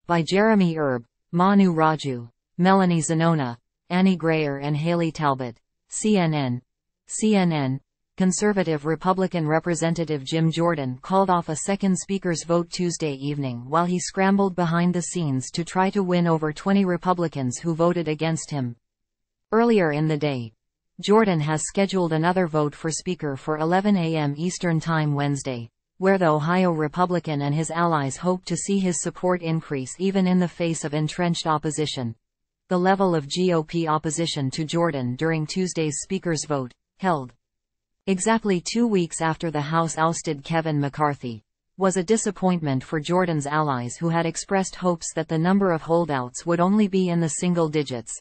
by Jeremy Erb, Manu Raju, Melanie Zanona, Annie Granger and Haley Talbot. CNN. Conservative Republican Representative Jim Jordan called off a second speaker's vote Tuesday evening while he scrambled behind the scenes to try to win over 20 Republicans who voted against him. Earlier in the day, Jordan has scheduled another vote for Speaker for 11 a.m. Eastern Time Wednesday, where the Ohio Republican and his allies hope to see his support increase even in the face of entrenched opposition. The level of GOP opposition to Jordan during Tuesday's Speaker's vote, held exactly 2 weeks after the House ousted Kevin McCarthy, was a disappointment for Jordan's allies who had expressed hopes that the number of holdouts would only be in the single digits.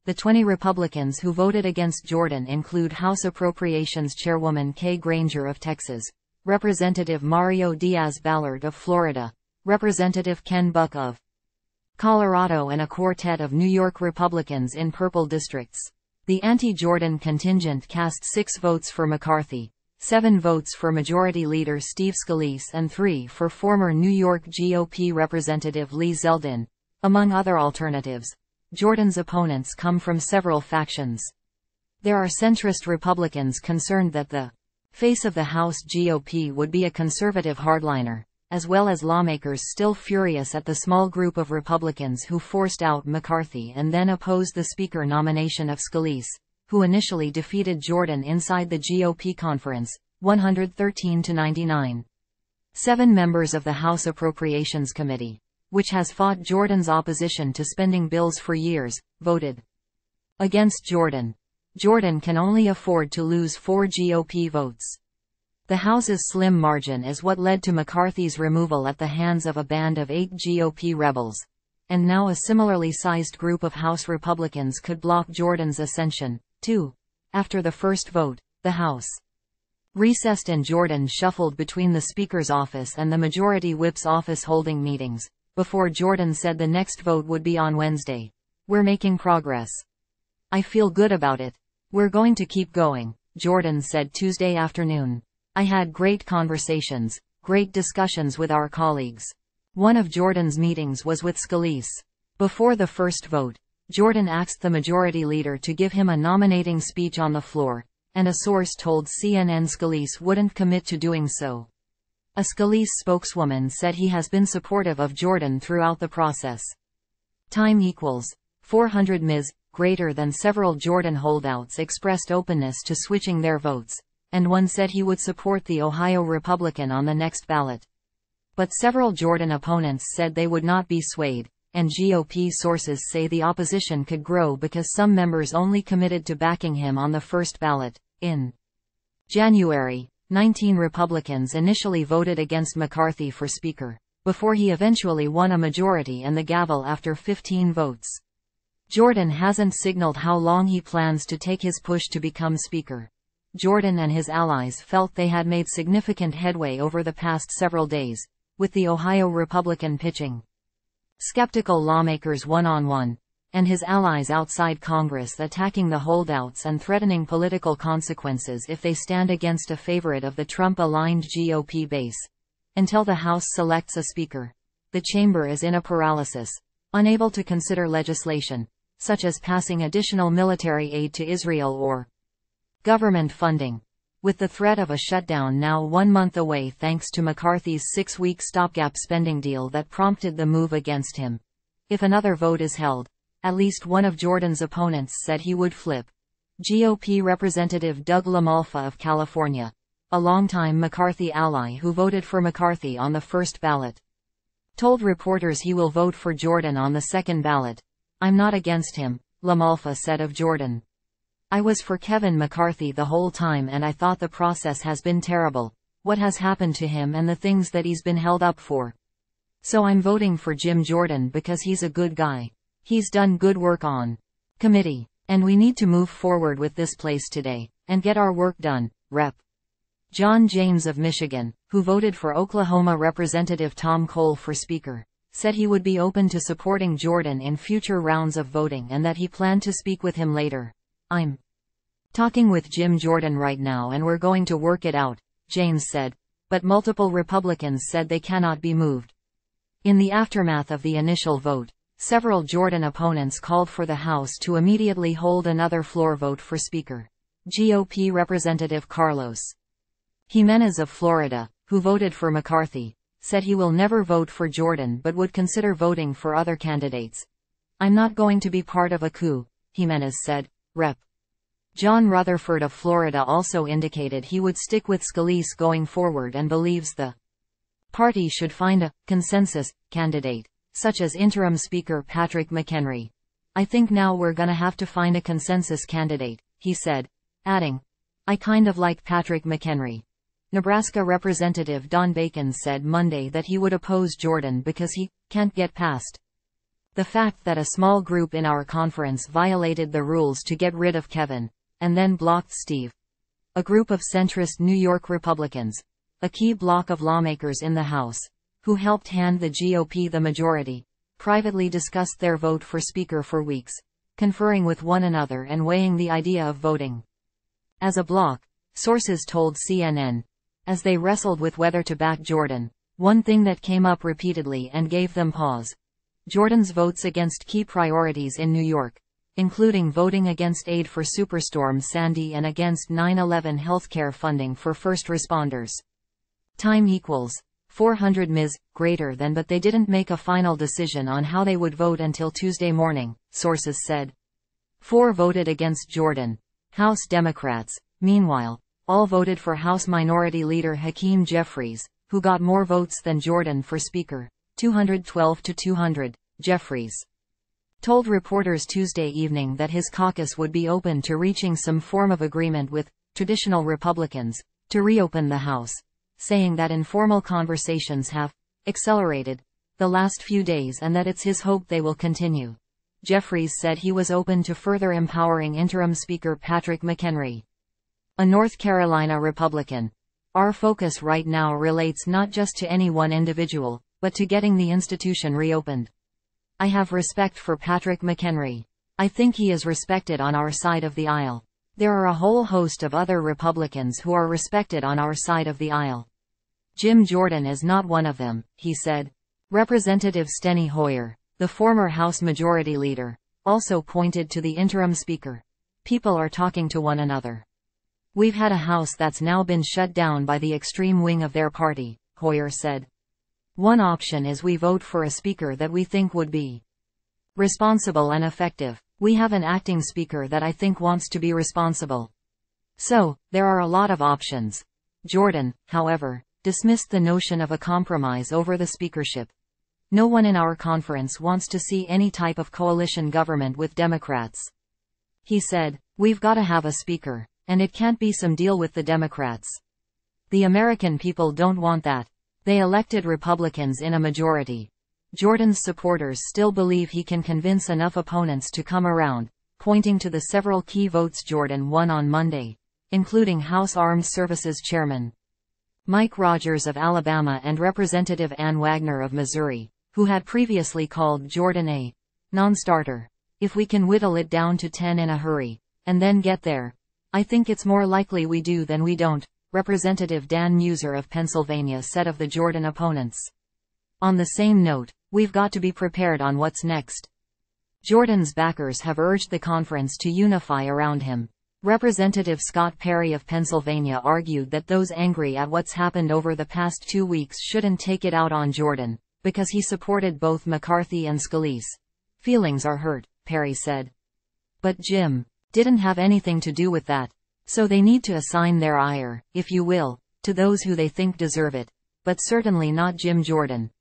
The 20 Republicans who voted against Jordan include House Appropriations Chairwoman Granger of Texas, Representative Mario Diaz-Balart of Florida, Representative Ken Buck of Colorado and a quartet of New York Republicans in purple districts. The anti-Jordan contingent cast 6 votes for McCarthy, 7 votes for Majority Leader Steve Scalise and 3 for former New York GOP Representative Lee Zeldin. Among other alternatives, Jordan's opponents come from several factions. There are centrist Republicans concerned that the face of the House GOP would be a conservative hardliner, as well as lawmakers still furious at the small group of Republicans who forced out McCarthy and then opposed the Speaker nomination of Scalise, who initially defeated Jordan inside the GOP conference, 113-99. 7 members of the House Appropriations Committee, which has fought Jordan's opposition to spending bills for years, voted against Jordan. Jordan can only afford to lose 4 GOP votes. The House's slim margin is what led to McCarthy's removal at the hands of a band of 8 GOP rebels. And now a similarly sized group of House Republicans could block Jordan's ascension, too. After the first vote, the House recessed and Jordan shuffled between the Speaker's office and the Majority Whip's office holding meetings, before Jordan said the next vote would be on Wednesday. "We're making progress. I feel good about it. We're going to keep going," Jordan said Tuesday afternoon. "I had great conversations, great discussions with our colleagues." One of Jordan's meetings was with Scalise. Before the first vote, Jordan asked the Majority Leader to give him a nominating speech on the floor, and a source told CNN Scalise wouldn't commit to doing so. A Scalise spokeswoman said he has been supportive of Jordan throughout the process. Time equals 400 Ms. Greater than several Jordan holdouts expressed openness to switching their votes, and one said he would support the Ohio Republican on the next ballot. But several Jordan opponents said they would not be swayed, and GOP sources say the opposition could grow because some members only committed to backing him on the first ballot. In January, 19 Republicans initially voted against McCarthy for Speaker, before he eventually won a majority and the gavel after 15 votes. Jordan hasn't signaled how long he plans to take his push to become Speaker. Jordan and his allies felt they had made significant headway over the past several days, with the Ohio Republican pitching skeptical lawmakers one-on-one, and his allies outside Congress attacking the holdouts and threatening political consequences if they stand against a favorite of the Trump-aligned GOP base. Until the House selects a Speaker, the chamber is in a paralysis, unable to consider legislation, such as passing additional military aid to Israel or government funding. With the threat of a shutdown now 1 month away thanks to McCarthy's 6-week stopgap spending deal that prompted the move against him. If another vote is held, at least one of Jordan's opponents said he would flip. GOP Representative Doug LaMalfa of California, a longtime McCarthy ally who voted for McCarthy on the first ballot, told reporters he will vote for Jordan on the second ballot. "I'm not against him," LaMalfa said of Jordan. "I was for Kevin McCarthy the whole time and I thought the process has been terrible, what has happened to him and the things that he's been held up for. So I'm voting for Jim Jordan because he's a good guy. He's done good work on committee. And we need to move forward with this place today, and get our work done." Rep. John James of Michigan, who voted for Oklahoma Representative Tom Cole for Speaker, said he would be open to supporting Jordan in future rounds of voting and that he planned to speak with him later. "I'm talking with Jim Jordan right now and we're going to work it out," James said, but multiple Republicans said they cannot be moved. In the aftermath of the initial vote, several Jordan opponents called for the House to immediately hold another floor vote for Speaker. GOP Representative Carlos Jimenez of Florida, who voted for McCarthy, said he will never vote for Jordan but would consider voting for other candidates. "I'm not going to be part of a coup," Jimenez said. Rep. John Rutherford of Florida also indicated he would stick with Scalise going forward and believes the party should find a consensus candidate, such as interim Speaker Patrick McHenry. "I think now we're gonna have to find a consensus candidate," he said, adding, "I kind of like Patrick McHenry." Nebraska Representative Don Bacon said Monday that he would oppose Jordan because he can't get past the fact that a small group in our conference violated the rules to get rid of Kevin, and then blocked Steve. A group of centrist New York Republicans, a key bloc of lawmakers in the House, who helped hand the GOP the majority, privately discussed their vote for Speaker for weeks, conferring with one another and weighing the idea of voting as a bloc, sources told CNN. As they wrestled with whether to back Jordan, one thing that came up repeatedly and gave them pause: Jordan's votes against key priorities in New York, including voting against aid for Superstorm Sandy and against 9/11 healthcare funding for first responders. Time equals 400 Ms. greater than, but they didn't make a final decision on how they would vote until Tuesday morning, sources said. 4 voted against Jordan. House Democrats, meanwhile, all voted for House Minority Leader Hakeem Jeffries, who got more votes than Jordan for Speaker, 212 to 200. Jeffries told reporters Tuesday evening that his caucus would be open to reaching some form of agreement with traditional Republicans to reopen the House, saying that informal conversations have accelerated the last few days and that it's his hope they will continue. Jeffries said he was open to further empowering interim Speaker Patrick McHenry, a North Carolina Republican. "Our focus right now relates not just to any one individual, but to getting the institution reopened. I have respect for Patrick McHenry. I think he is respected on our side of the aisle. There are a whole host of other Republicans who are respected on our side of the aisle. Jim Jordan is not one of them," he said. Representative Steny Hoyer, the former House Majority Leader, also pointed to the interim Speaker. "People are talking to one another. We've had a House that's now been shut down by the extreme wing of their party," Hoyer said. "One option is we vote for a Speaker that we think would be responsible and effective. We have an acting Speaker that I think wants to be responsible. So, there are a lot of options." Jordan, however, dismissed the notion of a compromise over the speakership. "No one in our conference wants to see any type of coalition government with Democrats," he said. "We've got to have a Speaker, and it can't be some deal with the Democrats. The American people don't want that. They elected Republicans in a majority." Jordan's supporters still believe he can convince enough opponents to come around, pointing to the several key votes Jordan won on Monday, including House Armed Services Chairman Mike Rogers of Alabama and Representative Ann Wagner of Missouri, who had previously called Jordan a non-starter. "If we can whittle it down to 10 in a hurry, and then get there, I think it's more likely we do than we don't," Representative Dan Muser of Pennsylvania said of the Jordan opponents. On the same note, "We've got to be prepared on what's next." Jordan's backers have urged the conference to unify around him. Representative Scott Perry of Pennsylvania argued that those angry at what's happened over the past 2 weeks shouldn't take it out on Jordan, because he supported both McCarthy and Scalise. "Feelings are hurt," Perry said. "But Jim didn't have anything to do with that. So they need to assign their ire, if you will, to those who they think deserve it, but certainly not Jim Jordan."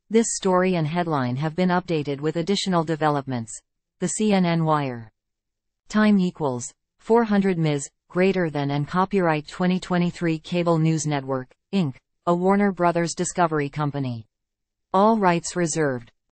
This story and headline have been updated with additional developments. The CNN Wire. Time equals 400 Ms. greater than and copyright 2023 Cable News Network, Inc., a Warner Brothers Discovery company. All rights reserved.